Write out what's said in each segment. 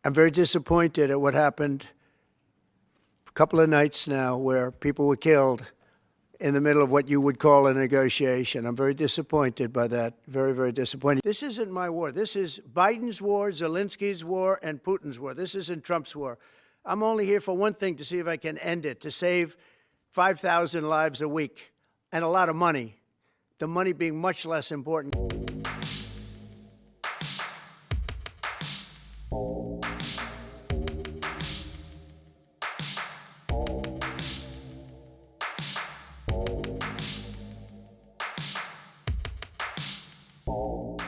I'm very disappointed at what happened a couple of nights now where people were killed in the middle of what you would call a negotiation. I'm very disappointed by that. Very, very disappointed. This isn't my war. This is Biden's war, Zelensky's war, and Putin's war. This isn't Trump's war. I'm only here for one thing, to see if I can end it, to save 5,000 lives a week and a lot of money, the money being much less important.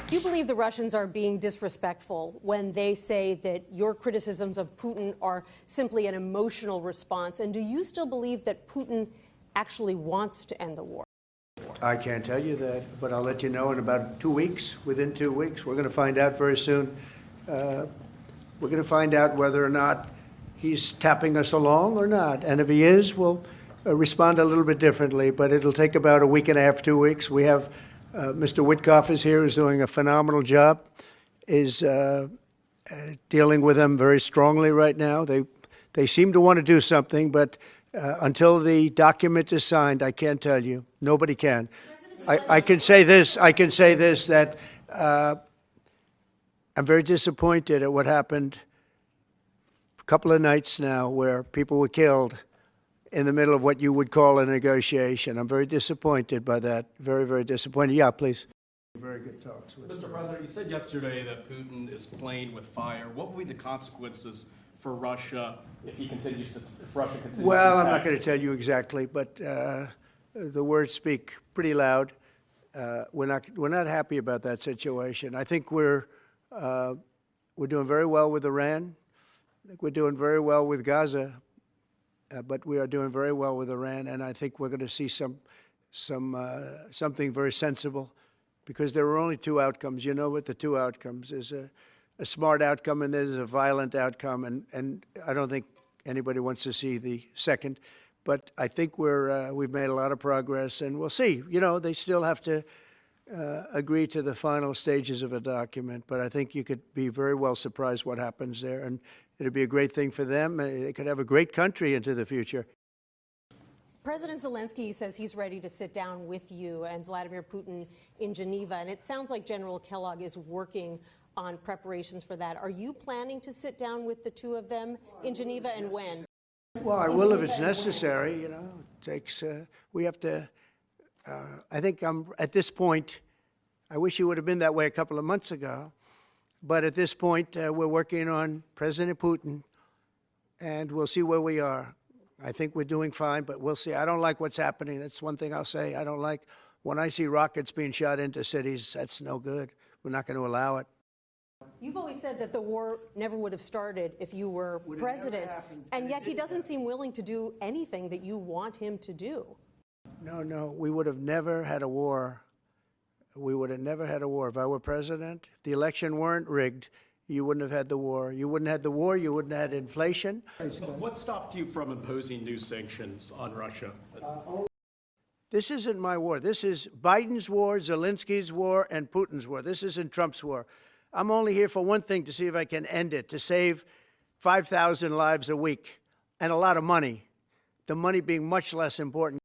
Do you believe the Russians are being disrespectful when they say that your criticisms of Putin are simply an emotional response? And do you still believe that Putin actually wants to end the war? I can't tell you that, but I'll let you know in about 2 weeks. Within 2 weeks, we're going to find out very soon. We're going to find out whether or not he's tapping us along or not. And if he is, we'll respond a little bit differently. But it'll take about a week and a half, 2 weeks. We have Mr. Witkoff is here, who's doing a phenomenal job, is dealing with them very strongly right now. They seem to want to do something, but until the document is signed, I can't tell you. Nobody can. I can say this. I can say this, that I'm very disappointed at what happened a couple of nights now where people were killed in the middle of what you would call a negotiation. I'm very disappointed by that. Very, very disappointed. Yeah, please. Very good talks. Mr. President, you said yesterday that Putin is playing with fire. What will be the consequences for Russia if he continues to, if Russia continues Well, to I'm attack? not going to tell you exactly, but the words speak pretty loud. We're not happy about that situation. I think we're doing very well with Iran. I think we're doing very well with Gaza. But we are doing very well with Iran, and I think we're going to see something very sensible, because there are only two outcomes. You know what the two outcomes is: a smart outcome and there's a violent outcome, and I don't think anybody wants to see the second. But I think we've made a lot of progress, and we'll see. You know, they still have to agree to the final stages of a document, but I think you could be very well surprised what happens there, and it'd be a great thing for them. It could have a great country into the future. President Zelensky says he's ready to sit down with you and Vladimir Putin in Geneva, and it sounds like General Kellogg is working on preparations for that. Are you planning to sit down with the two of them in Geneva, and when? Well, I will if it's necessary. You know, it takes. We have to. I think at this point. I wish it would have been that way a couple of months ago, but at this point, we're working on President Putin, and we'll see where we are. I think we're doing fine, but we'll see. I don't like what's happening. That's one thing I'll say. I don't like when I see rockets being shot into cities. That's no good. We're not going to allow it. You've always said that the war never would have started if you were president, and yet he doesn't seem willing to do anything that you want him to do. No, we would have never had a war. We would have never had a war. If I were president, if the election weren't rigged, you wouldn't have had the war. You wouldn't have had the war. You wouldn't have had inflation. What stopped you from imposing new sanctions on Russia? This isn't my war. This is Biden's war, Zelensky's war, and Putin's war. This isn't Trump's war. I'm only here for one thing, to see if I can end it, to save 5,000 lives a week and a lot of money, the money being much less important.